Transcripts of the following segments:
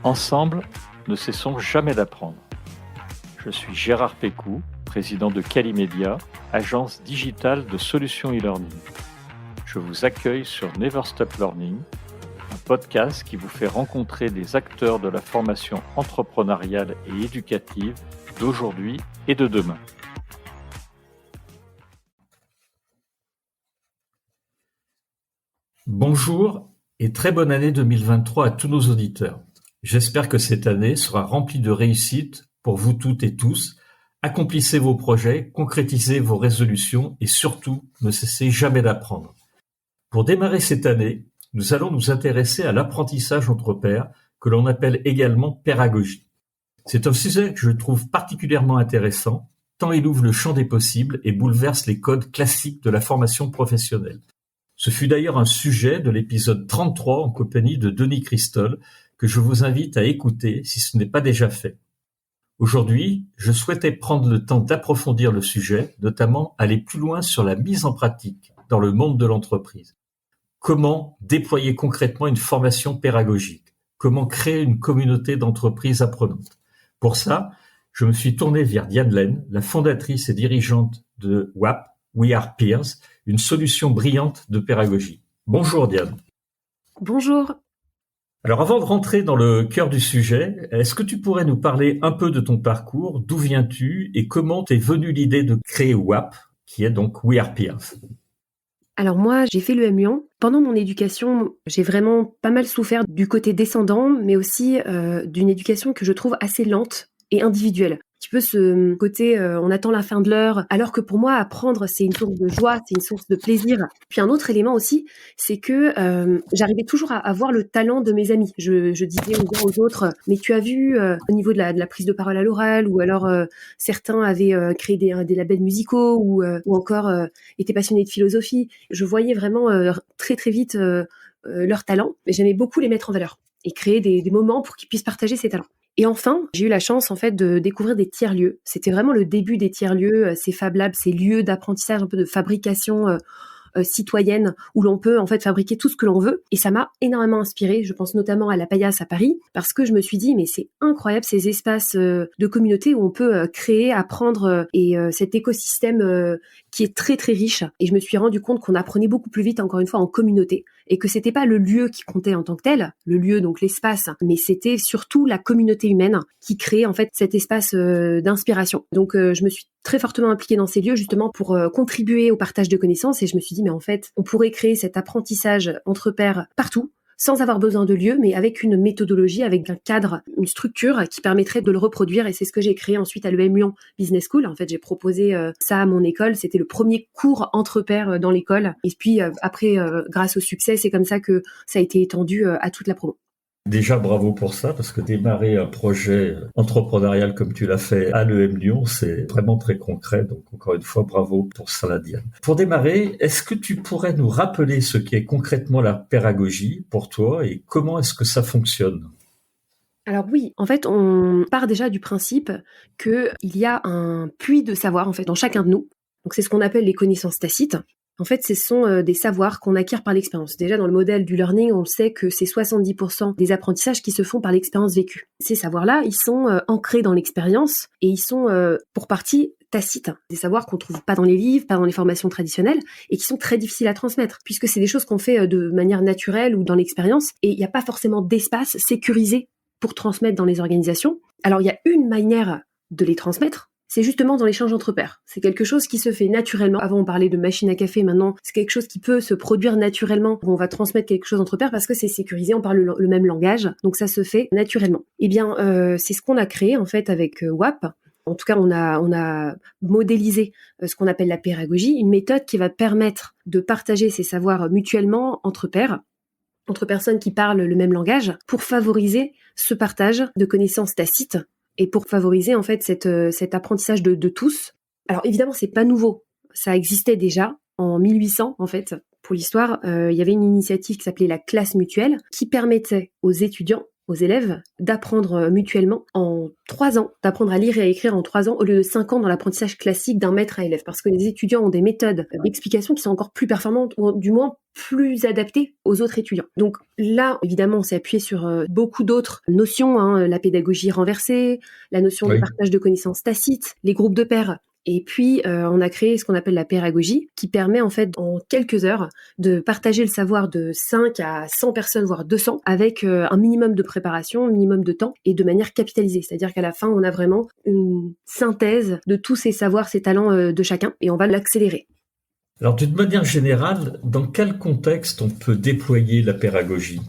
Ensemble, ne cessons jamais d'apprendre. Je suis Gérard Pécou, président de Calimedia, agence digitale de solutions e-learning. Je vous accueille sur Never Stop Learning, un podcast qui vous fait rencontrer des acteurs de la formation entrepreneuriale et éducative d'aujourd'hui et de demain. Bonjour et très bonne année 2023 à tous nos auditeurs. J'espère que cette année sera remplie de réussite pour vous toutes et tous. Accomplissez vos projets, concrétisez vos résolutions et surtout, ne cessez jamais d'apprendre. Pour démarrer cette année, nous allons nous intéresser à l'apprentissage entre pairs, que l'on appelle également pédagogie. C'est un sujet que je trouve particulièrement intéressant, tant il ouvre le champ des possibles et bouleverse les codes classiques de la formation professionnelle. Ce fut d'ailleurs un sujet de l'épisode 33 en compagnie de Denis Christol que je vous invite à écouter si ce n'est pas déjà fait. Aujourd'hui, je souhaitais prendre le temps d'approfondir le sujet, notamment aller plus loin sur la mise en pratique dans le monde de l'entreprise. Comment déployer concrètement une formation pédagogique? Comment créer une communauté d'entreprises apprenantes? Pour ça, je me suis tourné vers Diane Laine, la fondatrice et dirigeante de WAP, We Are Peers, une solution brillante de pédagogie. Bonjour Diane. Bonjour. Alors avant de rentrer dans le cœur du sujet, est-ce que tu pourrais nous parler un peu de ton parcours, d'où viens-tu et comment t'es venue l'idée de créer WAP, qui est donc We Are Peers? Alors moi, j'ai fait l'EM Lyon. Pendant mon éducation, j'ai vraiment pas mal souffert du côté descendant, mais aussi d'une éducation que je trouve assez lente et individuelle. Un petit peu ce côté on attend la fin de l'heure, alors que pour moi apprendre c'est une source de joie, c'est une source de plaisir. Puis un autre élément aussi, c'est que j'arrivais toujours à voir le talent de mes amis. Je disais aux uns aux autres, mais tu as vu au niveau de la prise de parole à l'oral, ou alors certains avaient créé des labels musicaux, ou encore étaient passionnés de philosophie. Je voyais vraiment très très vite leur talent, mais j'aimais beaucoup les mettre en valeur et créer des moments pour qu'ils puissent partager ces talents. Et enfin, j'ai eu la chance en fait de découvrir des tiers-lieux. C'était vraiment le début des tiers-lieux, ces Fab Labs, ces lieux d'apprentissage, un peu de fabrication citoyenne, où l'on peut en fait fabriquer tout ce que l'on veut. Et ça m'a énormément inspirée. Je pense notamment à la Paillasse à Paris, parce que je me suis dit mais c'est incroyable ces espaces de communauté où on peut créer, apprendre et cet écosystème qui est très très riche. Et je me suis rendu compte qu'on apprenait beaucoup plus vite, encore une fois, en communauté, et que c'était pas le lieu qui comptait en tant que tel, le lieu donc l'espace, mais c'était surtout la communauté humaine qui créait en fait cet espace d'inspiration. Donc je me suis très fortement impliquée dans ces lieux justement pour contribuer au partage de connaissances, et je me suis dit mais en fait on pourrait créer cet apprentissage entre pairs partout, sans avoir besoin de lieu, mais avec une méthodologie, avec un cadre, une structure qui permettrait de le reproduire. Et c'est ce que j'ai créé ensuite à l'EM Lyon Business School. En fait, j'ai proposé ça à mon école. C'était le premier cours entre pairs dans l'école. Et puis après, grâce au succès, c'est comme ça que ça a été étendu à toute la promo. Déjà, bravo pour ça, parce que démarrer un projet entrepreneurial comme tu l'as fait à l'EM Lyon, c'est vraiment très concret. Donc, encore une fois, bravo pour ça, Diane. Pour démarrer, est-ce que tu pourrais nous rappeler ce qu'est concrètement la pédagogie pour toi et comment est-ce que ça fonctionne? Alors oui, en fait, on part déjà du principe qu'il y a un puits de savoir en fait dans chacun de nous. Donc c'est ce qu'on appelle les connaissances tacites. En fait, ce sont des savoirs qu'on acquiert par l'expérience. Déjà, dans le modèle du learning, on sait que c'est 70% des apprentissages qui se font par l'expérience vécue. Ces savoirs-là, ils sont ancrés dans l'expérience et ils sont pour partie tacites. Des savoirs qu'on trouve pas dans les livres, pas dans les formations traditionnelles et qui sont très difficiles à transmettre puisque c'est des choses qu'on fait de manière naturelle ou dans l'expérience, et il n'y a pas forcément d'espace sécurisé pour transmettre dans les organisations. Alors, il y a une manière de les transmettre, c'est justement dans l'échange entre pairs. C'est quelque chose qui se fait naturellement. Avant, on parlait de machine à café. Maintenant, c'est quelque chose qui peut se produire naturellement. On va transmettre quelque chose entre pairs parce que c'est sécurisé. On parle le même langage. Donc, ça se fait naturellement. Eh bien, c'est ce qu'on a créé, en fait, avec WAP. En tout cas, on a modélisé ce qu'on appelle la pédagogie, une méthode qui va permettre de partager ces savoirs mutuellement entre pairs, entre personnes qui parlent le même langage, pour favoriser ce partage de connaissances tacites et pour favoriser en fait cet apprentissage de tous. Alors évidemment, c'est pas nouveau. Ça existait déjà en 1800 en fait. Pour l'histoire, il y avait une initiative qui s'appelait la classe mutuelle qui permettait aux étudiants aux élèves d'apprendre mutuellement en 3 ans, d'apprendre à lire et à écrire en 3 ans au lieu de 5 ans dans l'apprentissage classique d'un maître à élève. Parce que les étudiants ont des méthodes d'explication qui sont encore plus performantes, ou du moins plus adaptées aux autres étudiants. Donc là, évidemment, on s'est appuyé sur beaucoup d'autres notions, la pédagogie renversée, la notion de partage de connaissances tacites, les groupes de pairs. Et puis, on a créé ce qu'on appelle la pédagogie, qui permet en fait, en quelques heures, de partager le savoir de 5 à 100 personnes, voire 200, avec un minimum de préparation, un minimum de temps, et de manière capitalisée. C'est-à-dire qu'à la fin, on a vraiment une synthèse de tous ces savoirs, ces talents de chacun, et on va l'accélérer. Alors, d'une manière générale, dans quel contexte on peut déployer la pédagogie ?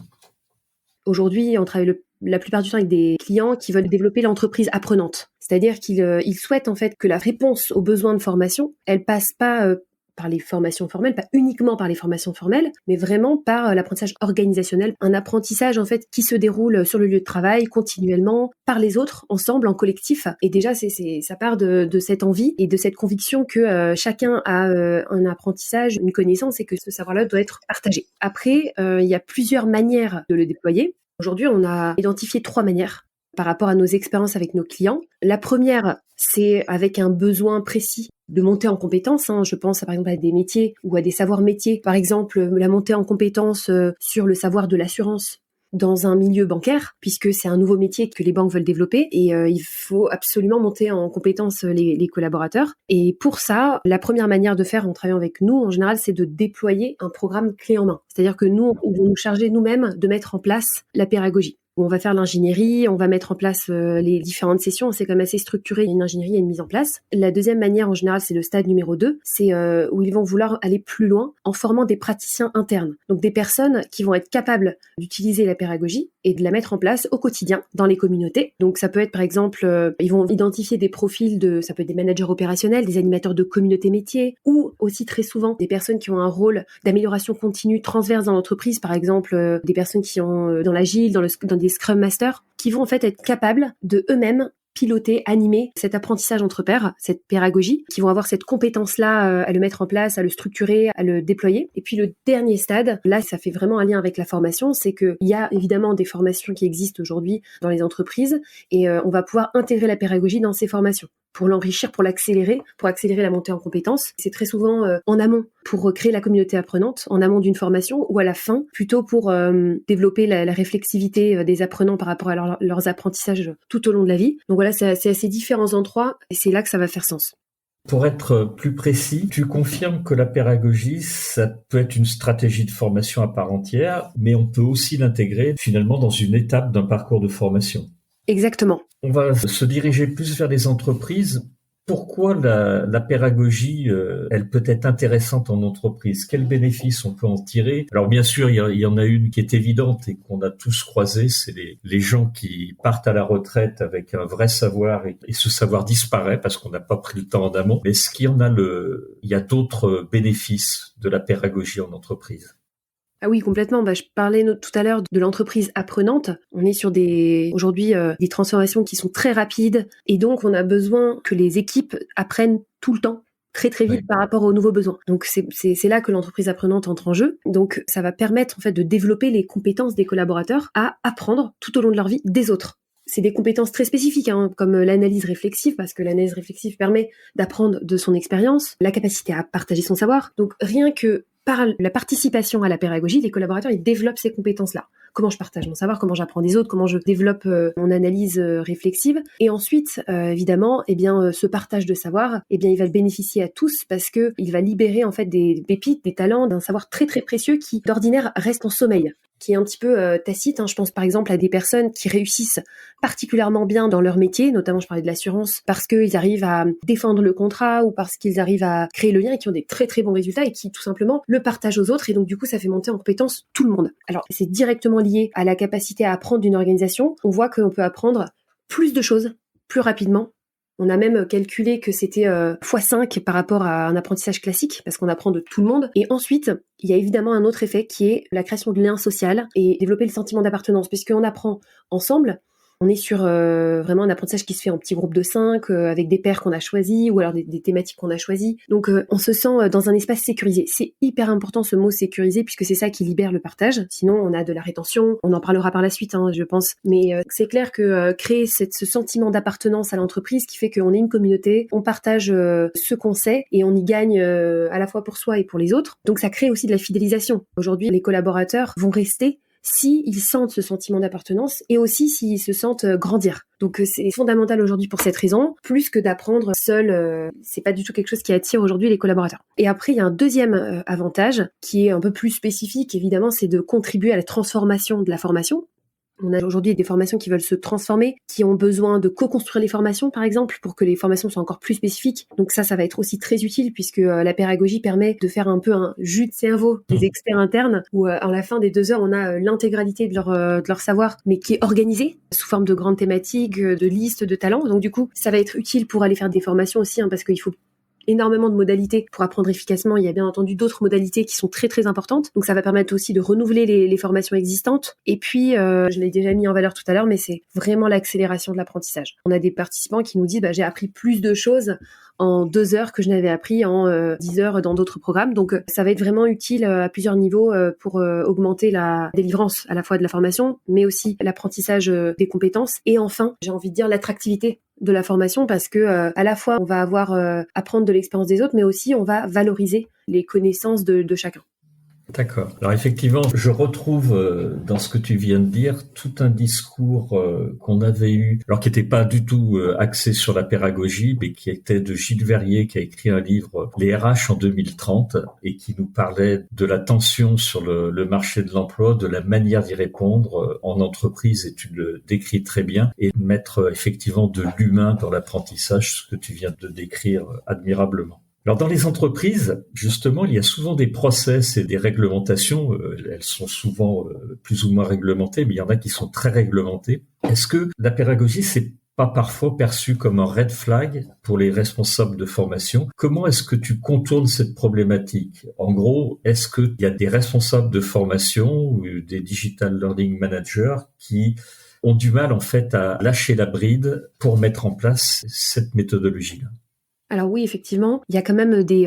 Aujourd'hui, on travaille la plupart du temps avec des clients qui veulent développer l'entreprise apprenante. C'est-à-dire qu'ils souhaitent en fait que la réponse aux besoins de formation, elle passe pas par les formations formelles, pas uniquement par les formations formelles, mais vraiment par l'apprentissage organisationnel, un apprentissage en fait qui se déroule sur le lieu de travail continuellement par les autres, ensemble, en collectif. Et déjà, ça part de cette envie et de cette conviction que chacun a un apprentissage, une connaissance et que ce savoir-là doit être partagé. Après, il y a plusieurs manières de le déployer. Aujourd'hui, on a identifié 3 manières par rapport à nos expériences avec nos clients. La première, c'est avec un besoin précis de monter en compétences. Je pense par exemple à des métiers ou à des savoirs métiers. Par exemple, la montée en compétences sur le savoir de l'assurance dans un milieu bancaire, puisque c'est un nouveau métier que les banques veulent développer et il faut absolument monter en compétences les collaborateurs. Et pour ça, la première manière de faire en travaillant avec nous, en général, c'est de déployer un programme clé en main. C'est-à-dire que nous, on va nous charger nous-mêmes de mettre en place la pédagogie. On va faire l'ingénierie, on va mettre en place les différentes sessions, c'est quand même assez structuré, il y a une ingénierie, il y a une mise en place. La deuxième manière, en général, c'est le stade numéro 2, c'est où ils vont vouloir aller plus loin en formant des praticiens internes. Donc des personnes qui vont être capables d'utiliser la pédagogie et de la mettre en place au quotidien dans les communautés. Donc ça peut être par exemple, ils vont identifier des profils ça peut être des managers opérationnels, des animateurs de communautés métiers, ou aussi très souvent des personnes qui ont un rôle d'amélioration continue transverse dans l'entreprise, par exemple des personnes qui ont dans l'agile, dans des Scrum Masters, qui vont en fait être capables de eux-mêmes piloter, animer cet apprentissage entre pairs, cette pédagogie, qui vont avoir cette compétence-là à le mettre en place, à le structurer, à le déployer. Et puis le dernier stade, là ça fait vraiment un lien avec la formation, c'est qu'il y a évidemment des formations qui existent aujourd'hui dans les entreprises et on va pouvoir intégrer la pédagogie dans ces formations pour l'enrichir, pour l'accélérer, pour accélérer la montée en compétences. C'est très souvent en amont pour créer la communauté apprenante, en amont d'une formation, ou à la fin, plutôt pour développer la réflexivité des apprenants par rapport à leurs apprentissages tout au long de la vie. Donc voilà, c'est à ces différents endroits et c'est là que ça va faire sens. Pour être plus précis, tu confirmes que la pédagogie, ça peut être une stratégie de formation à part entière, mais on peut aussi l'intégrer finalement dans une étape d'un parcours de formation. Exactement. On va se diriger plus vers les entreprises. Pourquoi la pédagogie, elle peut être intéressante en entreprise ? Quels bénéfices on peut en tirer ? Alors bien sûr, il y en a une qui est évidente et qu'on a tous croisée, c'est les gens qui partent à la retraite avec un vrai savoir et ce savoir disparaît parce qu'on n'a pas pris le temps en amont. Mais est-ce qu'il y en a il y a d'autres bénéfices de la pédagogie en entreprise ? Ah oui, complètement. Je parlais tout à l'heure de l'entreprise apprenante. On est sur aujourd'hui des transformations qui sont très rapides et donc on a besoin que les équipes apprennent tout le temps, très très vite par rapport aux nouveaux besoins. Donc c'est là que l'entreprise apprenante entre en jeu. Donc ça va permettre en fait de développer les compétences des collaborateurs à apprendre tout au long de leur vie des autres. C'est des compétences très spécifiques, comme l'analyse réflexive, parce que l'analyse réflexive permet d'apprendre de son expérience, la capacité à partager son savoir. Donc rien que par la participation à la pédagogie, les collaborateurs, ils développent ces compétences-là. Comment je partage mon savoir, comment j'apprends des autres, comment je développe mon analyse réflexive. Et ensuite, évidemment, ce partage de savoir, il va bénéficier à tous parce que il va libérer en fait des pépites, des talents, d'un savoir très très précieux qui d'ordinaire reste en sommeil, qui est un petit peu tacite. Je pense par exemple à des personnes qui réussissent particulièrement bien dans leur métier, notamment je parlais de l'assurance, parce qu'ils arrivent à défendre le contrat ou parce qu'ils arrivent à créer le lien et qui ont des très très bons résultats et qui tout simplement le partagent aux autres et donc du coup ça fait monter en compétence tout le monde. Alors c'est directement lié à la capacité à apprendre d'une organisation. On voit qu'on peut apprendre plus de choses plus rapidement. On a même calculé que c'était x5 par rapport à un apprentissage classique, parce qu'on apprend de tout le monde. Et ensuite, il y a évidemment un autre effet qui est la création de liens sociaux et développer le sentiment d'appartenance, puisqu'on apprend ensemble. On est sur vraiment un apprentissage qui se fait en petits groupes de 5, avec des pairs qu'on a choisis, ou alors des thématiques qu'on a choisies. Donc on se sent dans un espace sécurisé. C'est hyper important ce mot sécurisé, puisque c'est ça qui libère le partage. Sinon, on a de la rétention. On en parlera par la suite, je pense. Mais c'est clair que créer ce sentiment d'appartenance à l'entreprise qui fait qu'on est une communauté, on partage ce qu'on sait et on y gagne à la fois pour soi et pour les autres. Donc ça crée aussi de la fidélisation. Aujourd'hui, les collaborateurs vont rester s'ils sentent ce sentiment d'appartenance et aussi s'ils se sentent grandir. Donc c'est fondamental aujourd'hui pour cette raison, plus que d'apprendre seul, c'est pas du tout quelque chose qui attire aujourd'hui les collaborateurs. Et après, il y a un deuxième avantage qui est un peu plus spécifique, évidemment, c'est de contribuer à la transformation de la formation. On a aujourd'hui des formations qui veulent se transformer, qui ont besoin de co-construire les formations, par exemple, pour que les formations soient encore plus spécifiques. Donc ça va être aussi très utile puisque la pédagogie permet de faire un peu un jus de cerveau des experts internes où à la fin des 2 heures, on a l'intégralité de leur savoir, mais qui est organisé sous forme de grandes thématiques, de listes de talents. Donc du coup, ça va être utile pour aller faire des formations aussi, parce qu'il faut énormément de modalités pour apprendre efficacement. Il y a bien entendu d'autres modalités qui sont très très importantes. Donc ça va permettre aussi de renouveler les formations existantes. Et puis, je l'ai déjà mis en valeur tout à l'heure, mais c'est vraiment l'accélération de l'apprentissage. On a des participants qui nous disent j'ai appris plus de choses en 2 heures que je n'avais appris en 10 heures dans d'autres programmes. Donc ça va être vraiment utile à plusieurs niveaux pour augmenter la délivrance à la fois de la formation, mais aussi l'apprentissage des compétences. Et enfin, j'ai envie de dire l'attractivité de la formation parce que à la fois on va avoir apprendre de l'expérience des autres, mais aussi on va valoriser les connaissances de chacun. D'accord. Alors effectivement, je retrouve dans ce que tu viens de dire tout un discours qu'on avait eu, alors qui n'était pas du tout axé sur la pédagogie, mais qui était de Gilles Verrier, qui a écrit un livre, Les RH en 2030, et qui nous parlait de la tension sur le marché de l'emploi, de la manière d'y répondre en entreprise, et tu le décris très bien, et mettre effectivement de l'humain dans l'apprentissage, ce que tu viens de décrire admirablement. Alors dans les entreprises, justement, il y a souvent des process et des réglementations. Elles sont souvent plus ou moins réglementées, mais il y en a qui sont très réglementées. Est-ce que la pédagogie, c'est pas parfois perçu comme un red flag pour les responsables de formation? Comment est-ce que tu contournes cette problématique? En gros, est-ce qu'il y a des responsables de formation ou des digital learning managers qui ont du mal en fait à lâcher la bride pour mettre en place cette méthodologie-là? Alors oui, effectivement, il y a quand même des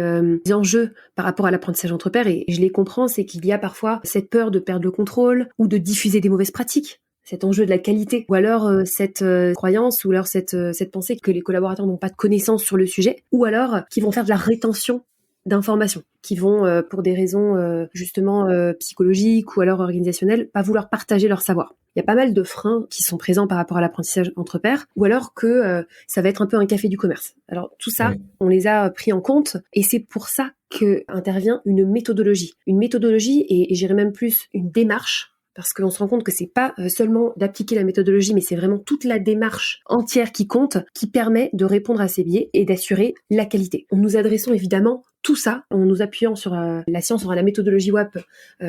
enjeux par rapport à l'apprentissage entre pairs et je les comprends, c'est qu'il y a parfois cette peur de perdre le contrôle ou de diffuser des mauvaises pratiques, cet enjeu de la qualité, ou alors cette croyance, ou alors cette pensée que les collaborateurs n'ont pas de connaissances sur le sujet, ou alors qu'ils vont faire de la rétention d'informations, qui vont, pour des raisons justement psychologiques ou alors organisationnelles, pas vouloir partager leur savoir. Il y a pas mal de freins qui sont présents par rapport à l'apprentissage entre pairs, ou alors que ça va être un peu un café du commerce. Alors tout ça, on les a pris en compte, et c'est pour ça que intervient une méthodologie. Une méthodologie, et j'irais même plus une démarche, parce qu'on se rend compte que c'est pas seulement d'appliquer la méthodologie, mais c'est vraiment toute la démarche entière qui compte, qui permet de répondre à ces biais et d'assurer la qualité. Nous adressons évidemment tout ça en nous appuyant sur la science, sur la méthodologie WAP,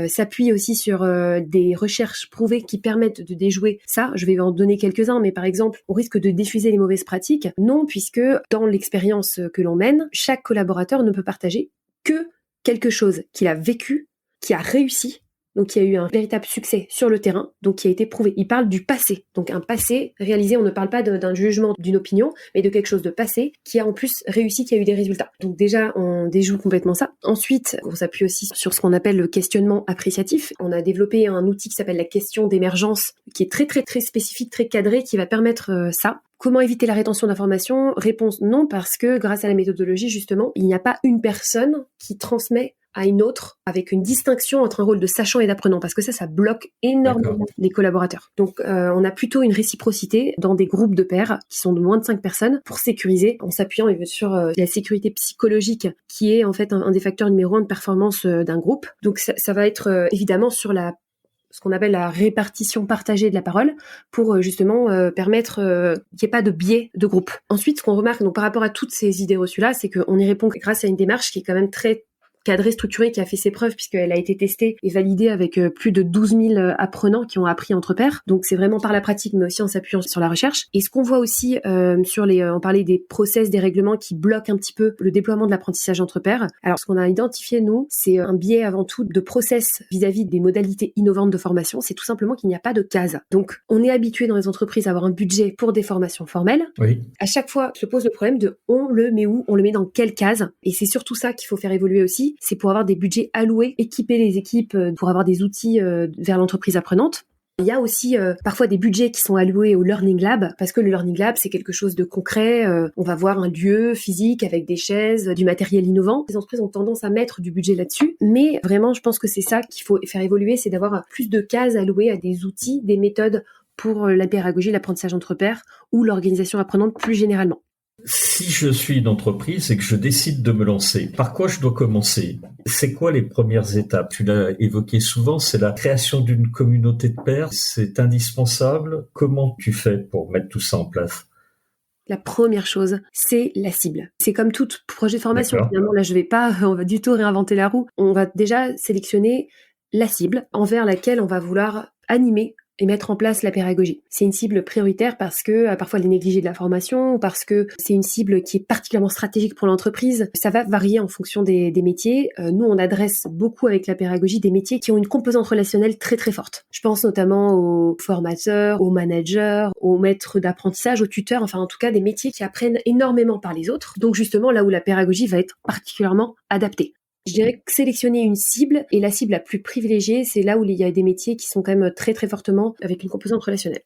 s'appuie aussi sur des recherches prouvées qui permettent de déjouer ça. Je vais en donner quelques-uns, mais par exemple, au risque de diffuser les mauvaises pratiques, non, puisque dans l'expérience que l'on mène, chaque collaborateur ne peut partager que quelque chose qu'il a vécu, qui a réussi, donc qui a eu un véritable succès sur le terrain, donc qui a été prouvé. Il parle du passé, donc un passé réalisé, on ne parle pas d'un jugement, d'une opinion, mais de quelque chose de passé qui a en plus réussi, qui a eu des résultats. Donc déjà, on déjoue complètement ça. Ensuite, on s'appuie aussi sur ce qu'on appelle le questionnement appréciatif. On a développé un outil qui s'appelle la question d'émergence, qui est très très très spécifique, très cadré, qui va permettre ça. Comment éviter la rétention d'informations? Réponse non, parce que grâce à la méthodologie, justement, il n'y a pas une personne qui transmet à une autre avec une distinction entre un rôle de sachant et d'apprenant, parce que ça bloque énormément les collaborateurs. Donc on a plutôt une réciprocité dans des groupes de pairs qui sont de moins de 5 personnes pour sécuriser, en s'appuyant sur la sécurité psychologique qui est en fait un des facteurs numéro 1 de performance d'un groupe. Donc ça va être évidemment sur ce qu'on appelle la répartition partagée de la parole pour justement permettre qu'il n'y ait pas de biais de groupe. Ensuite, ce qu'on remarque donc par rapport à toutes ces idées reçues-là, c'est qu'on y répond grâce à une démarche qui est quand même très cadrée, structurée, qui a fait ses preuves puisqu'elle a été testée et validée avec plus de 12 000 apprenants qui ont appris entre pairs. Donc c'est vraiment par la pratique, mais aussi en s'appuyant sur la recherche. Et ce qu'on voit aussi on parlait des process, des règlements qui bloquent un petit peu le déploiement de l'apprentissage entre pairs. Alors ce qu'on a identifié, nous, c'est un biais avant tout de process vis-à-vis des modalités innovantes de formation. C'est tout simplement qu'il n'y a pas de case. Donc on est habitué dans les entreprises à avoir un budget pour des formations formelles. Oui. À chaque fois, se pose le problème de on le met où, on le met dans quelle case. Et c'est surtout ça qu'il faut faire évoluer aussi. C'est pour avoir des budgets alloués, équiper les équipes pour avoir des outils vers l'entreprise apprenante. Il y a aussi parfois des budgets qui sont alloués au Learning Lab, parce que le Learning Lab, c'est quelque chose de concret. On va voir un lieu physique avec des chaises, du matériel innovant. Les entreprises ont tendance à mettre du budget là-dessus, mais vraiment, je pense que c'est ça qu'il faut faire évoluer, c'est d'avoir plus de cases allouées à des outils, des méthodes pour la pédagogie, l'apprentissage entre pairs ou l'organisation apprenante plus généralement. Si je suis une entreprise et que je décide de me lancer, par quoi je dois commencer? C'est quoi les premières étapes? Tu l'as évoqué souvent, c'est la création d'une communauté de pairs. C'est indispensable. Comment tu fais pour mettre tout ça en place? La première chose, c'est la cible. C'est comme tout projet de formation. D'accord. Finalement, là, on va du tout réinventer la roue. On va déjà sélectionner la cible envers laquelle on va vouloir animer et mettre en place la pédagogie. C'est une cible prioritaire parce que parfois elle est négligée de la formation ou parce que c'est une cible qui est particulièrement stratégique pour l'entreprise. Ça va varier en fonction des métiers. Nous, on adresse beaucoup avec la pédagogie des métiers qui ont une composante relationnelle très très forte. Je pense notamment aux formateurs, aux managers, aux maîtres d'apprentissage, aux tuteurs, enfin en tout cas des métiers qui apprennent énormément par les autres. Donc justement là où la pédagogie va être particulièrement adaptée. Je dirais que sélectionner une cible, et la cible la plus privilégiée, c'est là où il y a des métiers qui sont quand même très très fortement avec une composante relationnelle.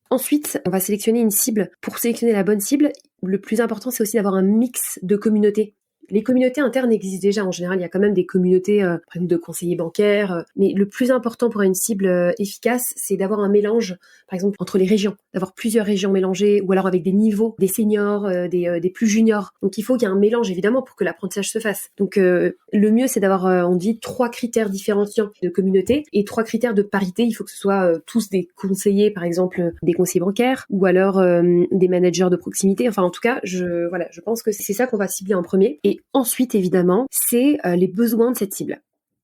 Ensuite, on va sélectionner une cible. Pour sélectionner la bonne cible, le plus important, c'est aussi d'avoir un mix de communautés. Les communautés internes existent déjà. En général, il y a quand même des communautés par exemple, de conseillers bancaires. Mais le plus important pour une cible efficace, c'est d'avoir un mélange, par exemple, entre les régions, d'avoir plusieurs régions mélangées, ou alors avec des niveaux, des seniors, des plus juniors. Donc, il faut qu'il y ait un mélange, évidemment, pour que l'apprentissage se fasse. Donc, le mieux, c'est d'avoir, on dit, 3 critères différenciants de communauté et 3 critères de parité. Il faut que ce soit tous des conseillers, par exemple, des conseillers bancaires, ou alors des managers de proximité. Enfin, en tout cas, je pense que c'est ça qu'on va cibler en premier. Et ensuite, évidemment, c'est les besoins de cette cible.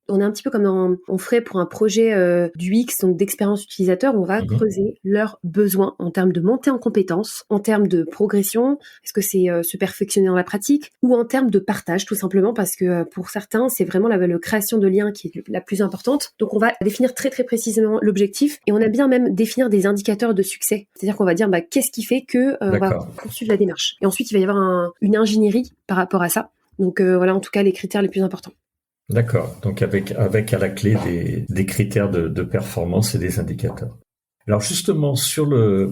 On est un petit peu comme on ferait pour un projet du UX, donc d'expérience utilisateur, on va creuser leurs besoins en termes de montée en compétences, en termes de progression, est-ce que c'est se perfectionner dans la pratique, ou en termes de partage, tout simplement, parce que pour certains, c'est vraiment la création de liens qui est la plus importante. Donc on va définir très très précisément l'objectif, et on a bien même définir des indicateurs de succès. C'est-à-dire qu'on va dire qu'est-ce qui fait que on va poursuivre la démarche. Et ensuite, il va y avoir une ingénierie par rapport à ça. Donc voilà en tout cas les critères les plus importants. D'accord, donc avec à la clé des critères de performance et des indicateurs. Alors justement,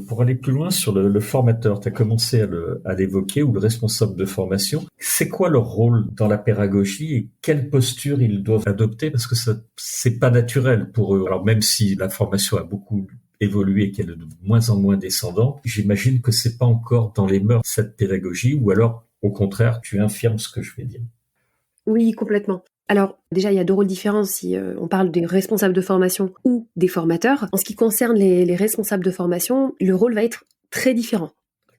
pour aller plus loin sur le formateur, tu as commencé à l'évoquer, ou le responsable de formation. C'est quoi leur rôle dans la pédagogie et quelle posture ils doivent adopter? Parce que c'est pas naturel pour eux. Alors même si la formation a beaucoup évolué et qu'elle est de moins en moins descendante, j'imagine que c'est pas encore dans les mœurs cette pédagogie, ou alors au contraire, tu infirmes ce que je vais dire. Oui, complètement. Alors, déjà, il y a 2 rôles différents si on parle des responsables de formation ou des formateurs. En ce qui concerne les responsables de formation, le rôle va être très différent.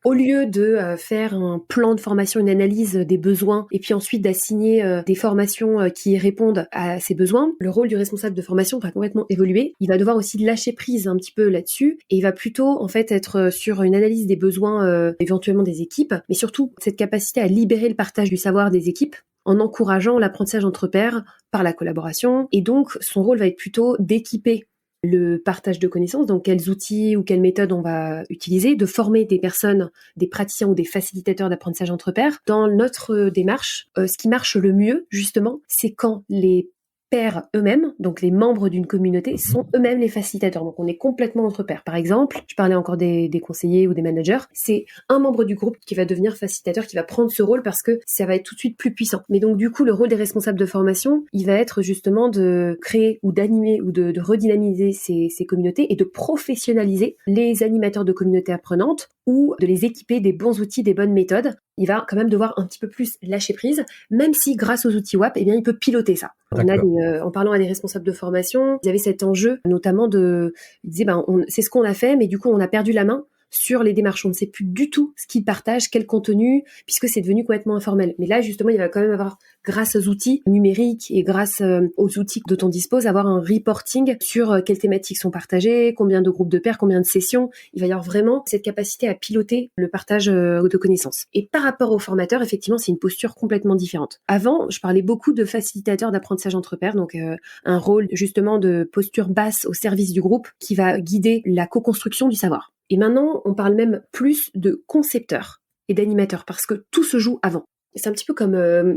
Au lieu de faire un plan de formation, une analyse des besoins, et puis ensuite d'assigner des formations qui répondent à ces besoins, le rôle du responsable de formation va complètement évoluer. Il va devoir aussi lâcher prise un petit peu là-dessus, et il va plutôt en fait être sur une analyse des besoins éventuellement des équipes, mais surtout cette capacité à libérer le partage du savoir des équipes, en encourageant l'apprentissage entre pairs par la collaboration. Et donc, son rôle va être plutôt d'équiper le partage de connaissances, donc quels outils ou quelles méthodes on va utiliser, de former des personnes, des praticiens ou des facilitateurs d'apprentissage entre pairs. Dans notre démarche, ce qui marche le mieux, justement, c'est quand les pairs eux-mêmes, donc les membres d'une communauté, sont eux-mêmes les facilitateurs. Donc on est complètement entre pairs. Par exemple, je parlais encore des conseillers ou des managers, c'est un membre du groupe qui va devenir facilitateur, qui va prendre ce rôle parce que ça va être tout de suite plus puissant. Mais donc du coup, le rôle des responsables de formation, il va être justement de créer ou d'animer ou de redynamiser ces communautés et de professionnaliser les animateurs de communautés apprenantes ou de les équiper des bons outils, des bonnes méthodes. Il va quand même devoir un petit peu plus lâcher prise, même si grâce aux outils WAP, eh bien, il peut piloter ça. En parlant à des responsables de formation, il y avait cet enjeu, notamment ils disaient, c'est ce qu'on a fait, mais du coup, on a perdu la main sur les démarches. On ne sait plus du tout ce qu'ils partagent, quel contenu, puisque c'est devenu complètement informel. Mais là, justement, il va quand même avoir, grâce aux outils numériques et grâce aux outils dont on dispose, avoir un reporting sur quelles thématiques sont partagées, combien de groupes de pairs, combien de sessions. Il va y avoir vraiment cette capacité à piloter le partage de connaissances. Et par rapport aux formateurs, effectivement, c'est une posture complètement différente. Avant, je parlais beaucoup de facilitateur d'apprentissage entre pairs, donc un rôle justement de posture basse au service du groupe qui va guider la co-construction du savoir. Et maintenant, on parle même plus de concepteur et d'animateur parce que tout se joue avant. C'est un petit peu comme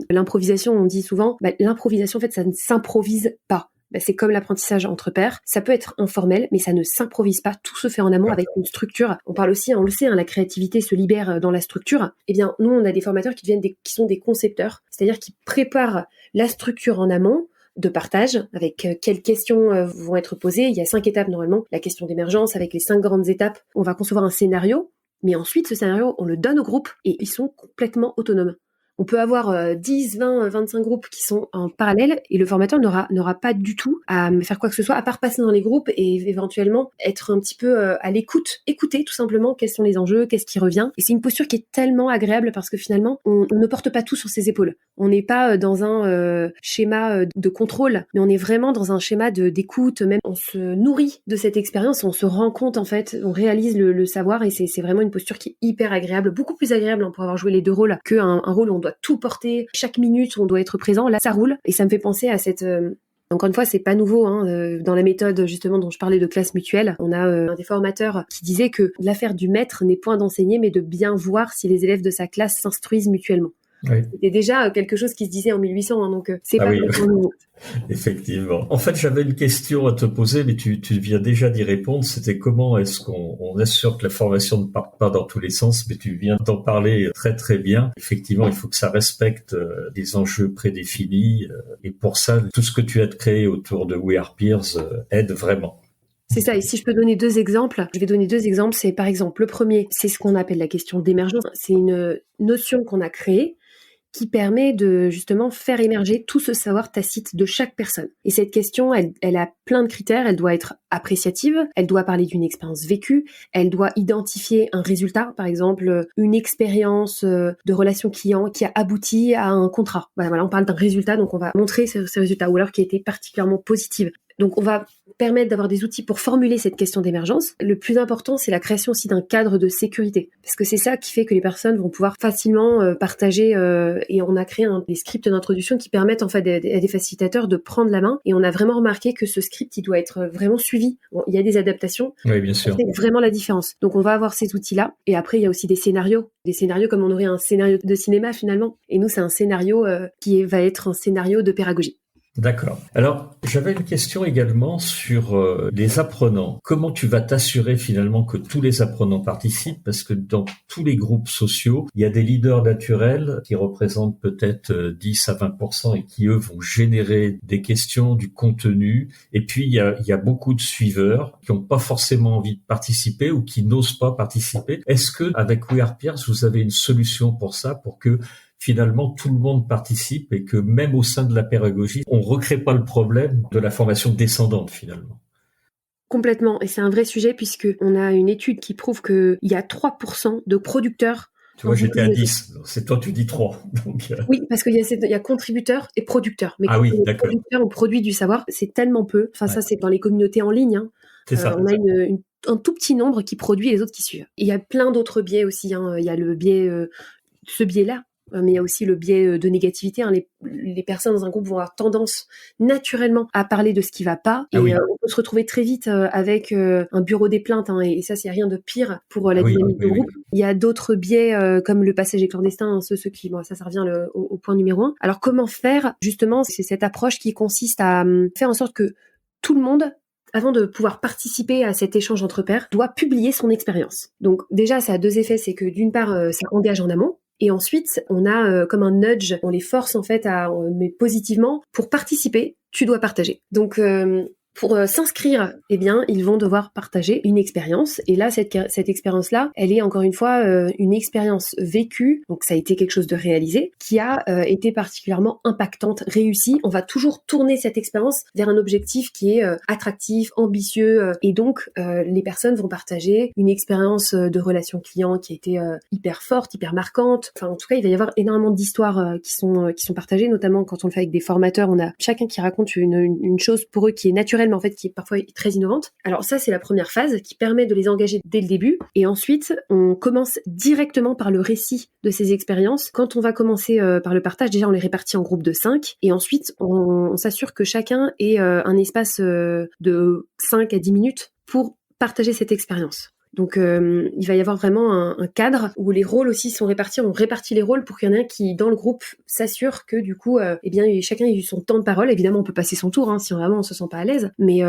l'improvisation, on dit souvent, l'improvisation, en fait, ça ne s'improvise pas. C'est comme l'apprentissage entre pairs, ça peut être informel, mais ça ne s'improvise pas, tout se fait en amont avec une structure. On parle aussi, on le sait, la créativité se libère dans la structure. Eh bien, nous, on a des formateurs qui sont des concepteurs, c'est-à-dire qui préparent la structure en amont, de partage, avec quelles questions vont être posées. Il y a 5 étapes normalement. La question d'émergence, avec les 5 grandes étapes, on va concevoir un scénario, mais ensuite ce scénario, on le donne au groupe et ils sont complètement autonomes. On peut avoir 10, 20, 25 groupes qui sont en parallèle et le formateur n'aura pas du tout à faire quoi que ce soit, à part passer dans les groupes et éventuellement être un petit peu à l'écoute, écouter tout simplement quels sont les enjeux, qu'est-ce qui revient. Et c'est une posture qui est tellement agréable parce que finalement, on ne porte pas tout sur ses épaules. On n'est pas dans un schéma de contrôle, mais on est vraiment dans un schéma d'écoute, même on se nourrit de cette expérience, on se rend compte en fait, on réalise le savoir et c'est vraiment une posture qui est hyper agréable, beaucoup plus agréable pour avoir joué les 2 rôles qu'un rôle où on doit tout porter, chaque minute on doit être présent, là ça roule et ça me fait penser à cette... Encore une fois, c'est pas nouveau dans la méthode justement dont je parlais de classe mutuelle. On a un des formateurs qui disait que l'affaire du maître n'est point d'enseigner mais de bien voir si les élèves de sa classe s'instruisent mutuellement. Oui. C'était déjà quelque chose qui se disait en 1800, donc c'est pas nouveau. Effectivement. En fait, j'avais une question à te poser, mais tu viens déjà d'y répondre. C'était comment est-ce qu'on assure que la formation ne parte pas dans tous les sens, mais tu viens d'en parler très très bien. Effectivement, il faut que ça respecte des enjeux prédéfinis, et pour ça, tout ce que tu as créé autour de We Are Peers aide vraiment. C'est ça, et si je peux donner 2 exemples, je vais donner 2 exemples. C'est par exemple, le premier, c'est ce qu'on appelle la question d'émergence. C'est une notion qu'on a créée qui permet de justement faire émerger tout ce savoir tacite de chaque personne. Et cette question, elle a plein de critères, elle doit être appréciative, elle doit parler d'une expérience vécue, elle doit identifier un résultat, par exemple une expérience de relation client qui a abouti à un contrat. Voilà, on parle d'un résultat, donc on va montrer ce résultat, ou alors qui a été particulièrement positive. Donc on va permettre d'avoir des outils pour formuler cette question d'émergence. Le plus important, c'est la création aussi d'un cadre de sécurité. Parce que c'est ça qui fait que les personnes vont pouvoir facilement partager et on a créé des scripts d'introduction qui permettent en fait à des facilitateurs de prendre la main et on a vraiment remarqué que ce script, il doit être vraiment suivi. Bon, il y a des adaptations. Oui, bien sûr. C'est vraiment la différence. Donc on va avoir ces outils-là et après il y a aussi des scénarios comme on aurait un scénario de cinéma finalement. Et nous, c'est un scénario va être un scénario de pédagogie. D'accord. Alors, j'avais une question également sur les apprenants. Comment tu vas t'assurer finalement que tous les apprenants participent? Parce que dans tous les groupes sociaux, il y a des leaders naturels qui représentent peut-être 10 à 20% et qui, eux, vont générer des questions, du contenu. Et puis, il y a beaucoup de suiveurs qui n'ont pas forcément envie de participer ou qui n'osent pas participer. Est-ce que, avec We Are Peers, vous avez une solution pour ça, pour que finalement, tout le monde participe et que même au sein de la pédagogie, on ne recrée pas le problème de la formation descendante finalement. Complètement. Et c'est un vrai sujet puisqu'on a une étude qui prouve qu'il y a 3% de producteurs. Tu vois, j'étais à 10. C'est toi, tu dis 3. Donc, Oui, parce qu'il y a contributeurs et producteurs. Mais oui, les d'accord. producteurs ont produit du savoir, c'est tellement peu. Enfin, ça, c'est dans les communautés en ligne. C'est ça. On a un tout petit nombre qui produit et les autres qui suivent. Et il y a plein d'autres biais aussi. Il y a le biais, ce biais-là. Mais il y a aussi le biais de négativité. Les personnes dans un groupe vont avoir tendance naturellement à parler de ce qui va pas. Et on peut se retrouver très vite avec un bureau des plaintes. Et ça, c'est rien de pire pour la dynamique du groupe. Il y a d'autres biais comme le passager clandestin, ceux qui, ça revient au point numéro 1. Alors, comment faire? Justement, c'est cette approche qui consiste à faire en sorte que tout le monde, avant de pouvoir participer à cet échange entre pairs, doit publier son expérience. Donc déjà, ça a 2 effets. C'est que d'une part, ça engage en amont. Et ensuite, on a comme un nudge, on les force en fait mais positivement, pour participer, tu dois partager. Donc Pour s'inscrire, eh bien, ils vont devoir partager une expérience. Et là, cette expérience-là, elle est encore une fois une expérience vécue. Donc, ça a été quelque chose de réalisé, qui a été particulièrement impactante, réussie. On va toujours tourner cette expérience vers un objectif qui est attractif, ambitieux. Et donc, les personnes vont partager une expérience de relation client qui a été hyper forte, hyper marquante. Enfin, en tout cas, il va y avoir énormément d'histoires qui sont partagées, notamment quand on le fait avec des formateurs. On a chacun qui raconte une chose pour eux qui est naturelle, mais en fait qui est parfois très innovante. Alors ça, c'est la première phase qui permet de les engager dès le début. Et ensuite, on commence directement par le récit de ces expériences. Quand on va commencer par le partage, déjà on les répartit en groupes de 5. Et ensuite, on s'assure que chacun ait un espace de 5 à 10 minutes pour partager cette expérience. Donc il va y avoir vraiment un cadre où les rôles aussi sont répartis. On répartit les rôles pour qu'il y en ait un qui, dans le groupe, s'assure que du coup, eh bien, chacun a eu son temps de parole. Évidemment, on peut passer son tour si vraiment on se sent pas à l'aise. Mais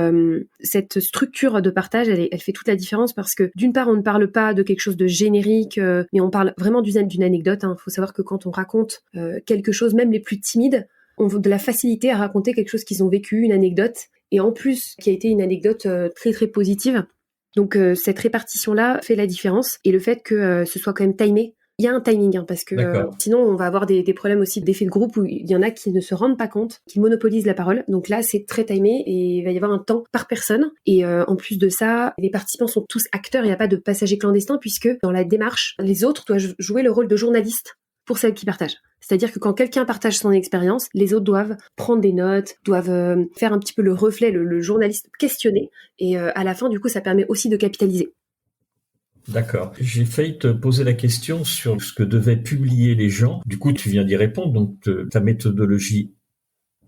cette structure de partage, elle fait toute la différence parce que d'une part, on ne parle pas de quelque chose de générique, mais on parle vraiment d'une anecdote. Il faut savoir que quand on raconte quelque chose, même les plus timides, ont de la facilité à raconter quelque chose qu'ils ont vécu, une anecdote, et en plus qui a été une anecdote très très positive. Donc cette répartition-là fait la différence, et le fait que ce soit quand même timé. Il y a un timing, parce que sinon on va avoir des problèmes aussi d'effet de groupe où il y en a qui ne se rendent pas compte, qui monopolisent la parole. Donc là, c'est très timé et il va y avoir un temps par personne. Et en plus de ça, les participants sont tous acteurs, il n'y a pas de passagers clandestins puisque dans la démarche, les autres doivent jouer le rôle de journaliste pour celles qui partagent. C'est-à-dire que quand quelqu'un partage son expérience, les autres doivent prendre des notes, doivent faire un petit peu le reflet, le journaliste questionner. Et à la fin, du coup, ça permet aussi de capitaliser. D'accord. J'ai failli te poser la question sur ce que devaient publier les gens. Du coup, tu viens d'y répondre. Donc, ta méthodologie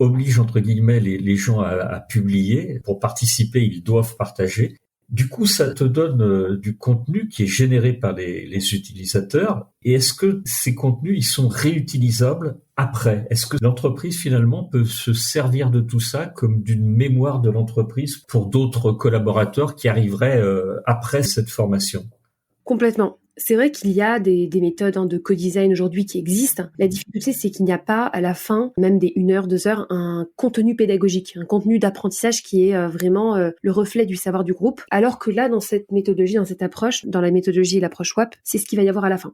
oblige, entre guillemets, les gens à publier. Pour participer, ils doivent partager. Du coup, ça te donne du contenu qui est généré par les utilisateurs. Et est-ce que ces contenus, ils sont réutilisables après? Est-ce que l'entreprise, finalement, peut se servir de tout ça comme d'une mémoire de l'entreprise pour d'autres collaborateurs qui arriveraient après cette formation? Complètement. C'est vrai qu'il y a des méthodes de co-design aujourd'hui qui existent. La difficulté, c'est qu'il n'y a pas à la fin, même des 1 heure, 2 heures, un contenu pédagogique, un contenu d'apprentissage qui est vraiment le reflet du savoir du groupe. Alors que là, dans cette méthodologie, dans cette approche, dans la méthodologie et l'approche WAP, c'est ce qu'il va y avoir à la fin.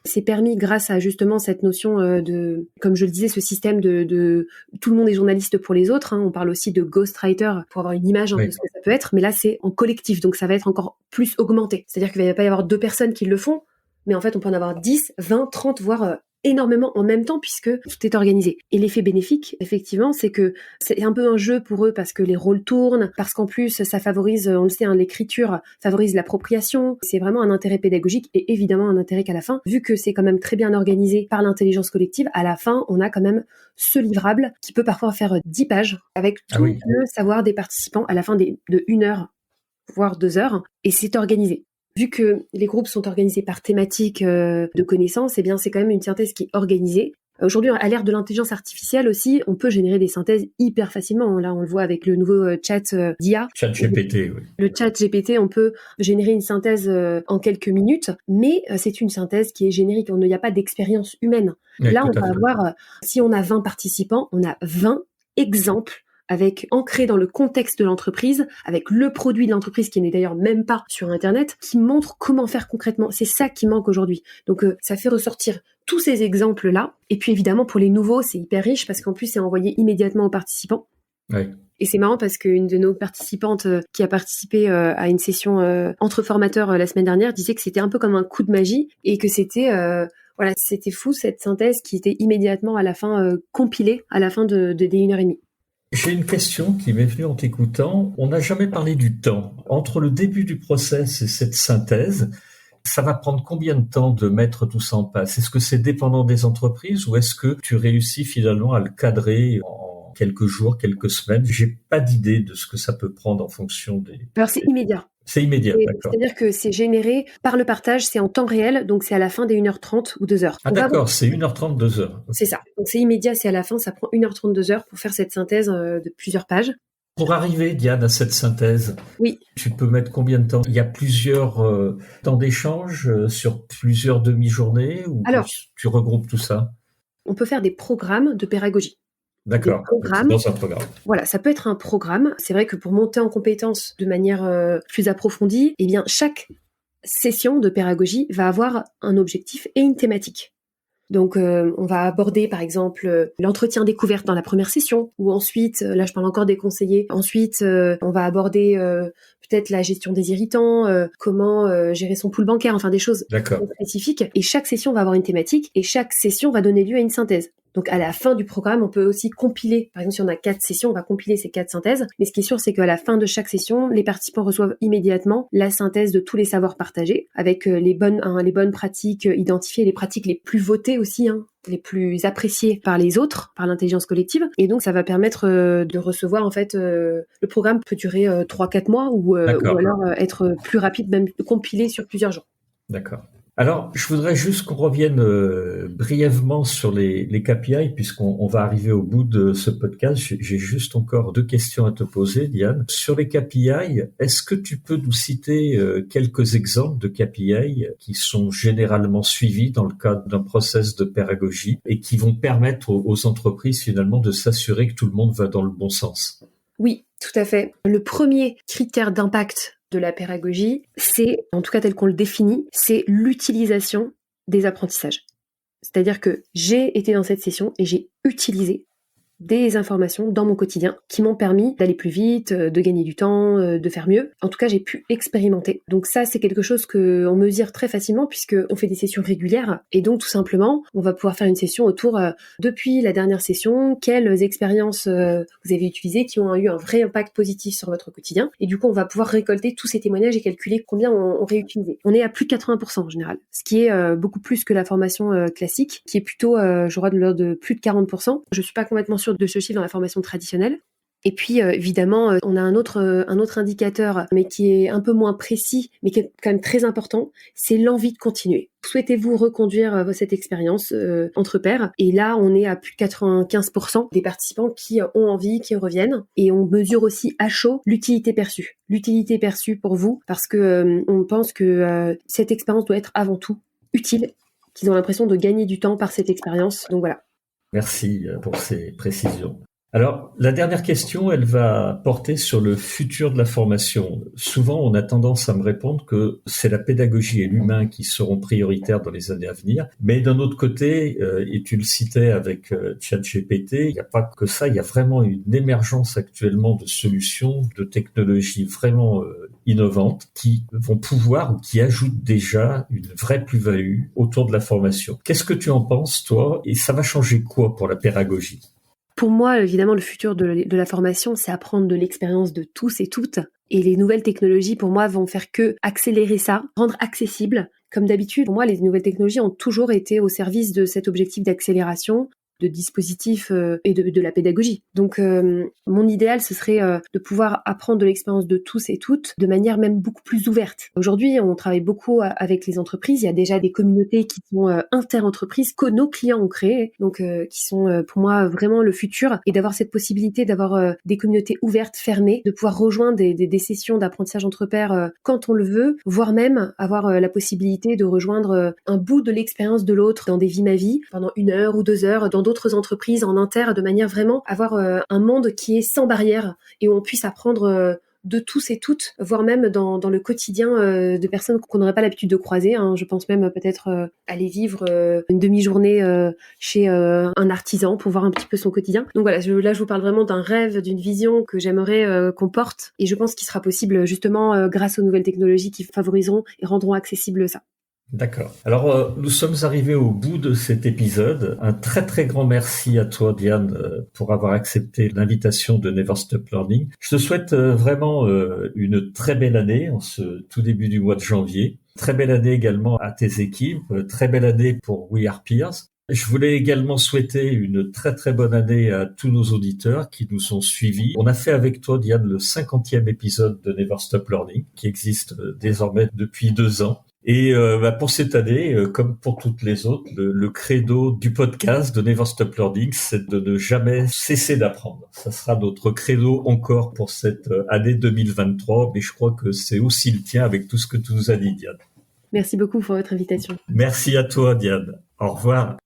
C'est permis grâce à justement cette notion de, comme je le disais, ce système de tout le monde est journaliste pour les autres. On parle aussi de ghostwriter pour avoir une image de ce que ça peut être, mais là c'est en collectif, donc ça va être encore plus augmenté. C'est-à-dire qu'il va pas y avoir 2 personnes qui le font, mais en fait on peut en avoir 10, 20, 30, voire énormément en même temps puisque tout est organisé. Et l'effet bénéfique, effectivement, c'est que c'est un peu un jeu pour eux parce que les rôles tournent, parce qu'en plus ça favorise, on le sait, l'écriture favorise l'appropriation. C'est vraiment un intérêt pédagogique et évidemment un intérêt qu'à la fin, vu que c'est quand même très bien organisé par l'intelligence collective, à la fin on a quand même ce livrable qui peut parfois faire 10 pages avec tout le savoir des participants à la fin de 1 heure, voire 2 heures, et c'est organisé. Vu que les groupes sont organisés par thématique de connaissances, eh bien c'est quand même une synthèse qui est organisée. Aujourd'hui, à l'ère de l'intelligence artificielle aussi, on peut générer des synthèses hyper facilement. Là, on le voit avec le nouveau chat d'IA. Chat GPT, oui. Le chat GPT, on peut générer une synthèse en quelques minutes, mais c'est une synthèse qui est générique. Il n'y a pas d'expérience humaine. Oui, là, on va avoir, si on a 20 participants, on a 20 exemples avec ancré dans le contexte de l'entreprise, avec le produit de l'entreprise qui n'est d'ailleurs même pas sur Internet, qui montre comment faire concrètement. C'est ça qui manque aujourd'hui. Donc ça fait ressortir tous ces exemples-là. Et puis évidemment, pour les nouveaux, c'est hyper riche parce qu'en plus, c'est envoyé immédiatement aux participants. Oui. Et c'est marrant parce qu'une de nos participantes qui a participé à une session entre formateurs la semaine dernière disait que c'était un peu comme un coup de magie et que c'était... c'était fou cette synthèse qui était immédiatement à la fin compilée à la fin des 1h30. J'ai une question qui m'est venue en t'écoutant. On n'a jamais parlé du temps. Entre le début du process et cette synthèse, ça va prendre combien de temps de mettre tout ça en place? Est-ce que c'est dépendant des entreprises ou est-ce que tu réussis finalement à le cadrer en quelques jours, quelques semaines? J'ai pas d'idée de ce que ça peut prendre en fonction des... Alors c'est immédiat. C'est immédiat, d'accord. C'est-à-dire que c'est généré par le partage, c'est en temps réel, donc c'est à la fin des 1h30 ou 2h. Ah d'accord, c'est 1h30, 2h. C'est ça. Donc c'est immédiat, c'est à la fin, ça prend 1h30, 2h pour faire cette synthèse de plusieurs pages. Pour arriver, Diane, à cette synthèse, oui. Tu peux mettre combien de temps? Il y a plusieurs temps d'échange sur plusieurs demi-journées ou alors, tu regroupes tout ça? On peut faire des programmes de pédagogie. D'accord. Programme. Dans un programme. Voilà, ça peut être un programme. C'est vrai que pour monter en compétence de manière plus approfondie, eh bien, chaque session de pédagogie va avoir un objectif et une thématique. Donc, on va aborder, par exemple, l'entretien découverte dans la première session, ou ensuite, là, je parle encore des conseillers. Ensuite, on va aborder peut-être la gestion des irritants, comment gérer son pool bancaire, enfin des choses spécifiques. Et chaque session va avoir une thématique, et chaque session va donner lieu à une synthèse. Donc, à la fin du programme, on peut aussi compiler. Par exemple, si on a 4 sessions, on va compiler ces 4 synthèses. Mais ce qui est sûr, c'est qu'à la fin de chaque session, les participants reçoivent immédiatement la synthèse de tous les savoirs partagés, avec les bonnes pratiques identifiées, les pratiques les plus votées aussi, les plus appréciées par les autres, par l'intelligence collective. Et donc, ça va permettre de recevoir, en fait, le programme peut durer 3-4 mois ou alors être plus rapide, même compilé sur plusieurs jours. D'accord. Alors, je voudrais juste qu'on revienne brièvement sur les KPI, puisqu'on va arriver au bout de ce podcast. J'ai juste encore 2 questions à te poser, Diane. Sur les KPI, est-ce que tu peux nous citer quelques exemples de KPI qui sont généralement suivis dans le cadre d'un process de pédagogie et qui vont permettre aux entreprises finalement de s'assurer que tout le monde va dans le bon sens? Oui, tout à fait. Le premier critère d'impact de la pédagogie, c'est, en tout cas tel qu'on le définit, c'est l'utilisation des apprentissages. C'est-à-dire que j'ai été dans cette session et j'ai utilisé des informations dans mon quotidien qui m'ont permis d'aller plus vite, de gagner du temps, de faire mieux. En tout cas, j'ai pu expérimenter. Donc ça, c'est quelque chose qu'on mesure très facilement puisqu'on fait des sessions régulières. Et donc, tout simplement, on va pouvoir faire une session autour, depuis la dernière session, quelles expériences vous avez utilisées qui ont eu un vrai impact positif sur votre quotidien. Et du coup, on va pouvoir récolter tous ces témoignages et calculer combien on réutilisait. On est à plus de 80% en général, ce qui est beaucoup plus que la formation classique, qui est plutôt, je crois, de l'ordre de plus de 40%. Je suis pas complètement sûre de ce chiffre dans la formation traditionnelle. Et puis, évidemment, on a un autre indicateur, mais qui est un peu moins précis, mais qui est quand même très important, c'est l'envie de continuer. Souhaitez-vous reconduire cette expérience entre pairs? Et là, on est à plus de 95% des participants qui ont envie, qui reviennent. Et on mesure aussi à chaud l'utilité perçue. L'utilité perçue pour vous, parce que on pense que cette expérience doit être avant tout utile, qu'ils ont l'impression de gagner du temps par cette expérience. Donc voilà. Merci pour ces précisions. Alors, la dernière question, elle va porter sur le futur de la formation. Souvent, on a tendance à me répondre que c'est la pédagogie et l'humain qui seront prioritaires dans les années à venir. Mais d'un autre côté, et tu le citais avec ChatGPT, il n'y a pas que ça, il y a vraiment une émergence actuellement de solutions, de technologies vraiment innovantes qui vont pouvoir ou qui ajoutent déjà une vraie plus-value autour de la formation. Qu'est-ce que tu en penses, toi? Et ça va changer quoi pour la pédagogie? Pour moi, évidemment, le futur de la formation, c'est apprendre de l'expérience de tous et toutes. Et les nouvelles technologies, pour moi, vont faire que accélérer ça, rendre accessible. Comme d'habitude, pour moi, les nouvelles technologies ont toujours été au service de cet objectif d'accélération, de dispositifs et de la pédagogie. Donc, mon idéal, ce serait de pouvoir apprendre de l'expérience de tous et toutes de manière même beaucoup plus ouverte. Aujourd'hui, on travaille beaucoup avec les entreprises. Il y a déjà des communautés qui sont inter-entreprises que nos clients ont créées, donc qui sont pour moi vraiment le futur. Et d'avoir cette possibilité d'avoir des communautés ouvertes, fermées, de pouvoir rejoindre des sessions d'apprentissage entre pairs quand on le veut, voire même avoir la possibilité de rejoindre un bout de l'expérience de l'autre dans des vies ma vie pendant 1 heure ou 2 heures, dans d'autres entreprises en inter, de manière vraiment avoir un monde qui est sans barrière et où on puisse apprendre de tous et toutes, voire même dans le quotidien de personnes qu'on n'aurait pas l'habitude de croiser. Je pense même peut-être aller vivre une demi-journée chez un artisan pour voir un petit peu son quotidien. Donc voilà, là je vous parle vraiment d'un rêve, d'une vision que j'aimerais qu'on porte et je pense qu'il sera possible justement grâce aux nouvelles technologies qui favoriseront et rendront accessible ça. D'accord. Alors, nous sommes arrivés au bout de cet épisode. Un très très grand merci à toi, Diane, pour avoir accepté l'invitation de Never Stop Learning. Je te souhaite vraiment une très belle année en ce tout début du mois de janvier. Très belle année également à tes équipes. Très belle année pour We Are Peers. Je voulais également souhaiter une très très bonne année à tous nos auditeurs qui nous ont suivis. On a fait avec toi, Diane, le 50e épisode de Never Stop Learning, qui existe désormais depuis 2 ans. Et pour cette année, comme pour toutes les autres, le credo du podcast de Never Stop Learning, c'est de ne jamais cesser d'apprendre. Ça sera notre credo encore pour cette année 2023, mais je crois que c'est aussi le tien avec tout ce que tu nous as dit, Diane. Merci beaucoup pour votre invitation. Merci à toi, Diane. Au revoir.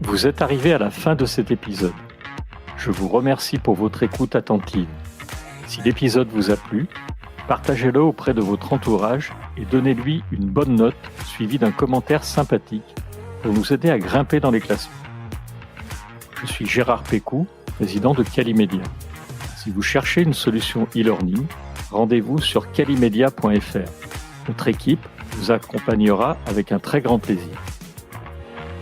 Vous êtes arrivé à la fin de cet épisode. Je vous remercie pour votre écoute attentive. Si l'épisode vous a plu, partagez-le auprès de votre entourage et donnez-lui une bonne note suivie d'un commentaire sympathique pour nous aider à grimper dans les classements. Je suis Gérard Pécou, président de Calimedia. Si vous cherchez une solution e-learning, rendez-vous sur calimedia.fr. Notre équipe vous accompagnera avec un très grand plaisir.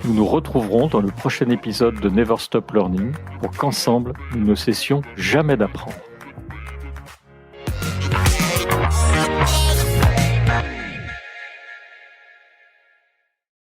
Nous nous retrouverons dans le prochain épisode de Never Stop Learning pour qu'ensemble, nous ne cessions jamais d'apprendre.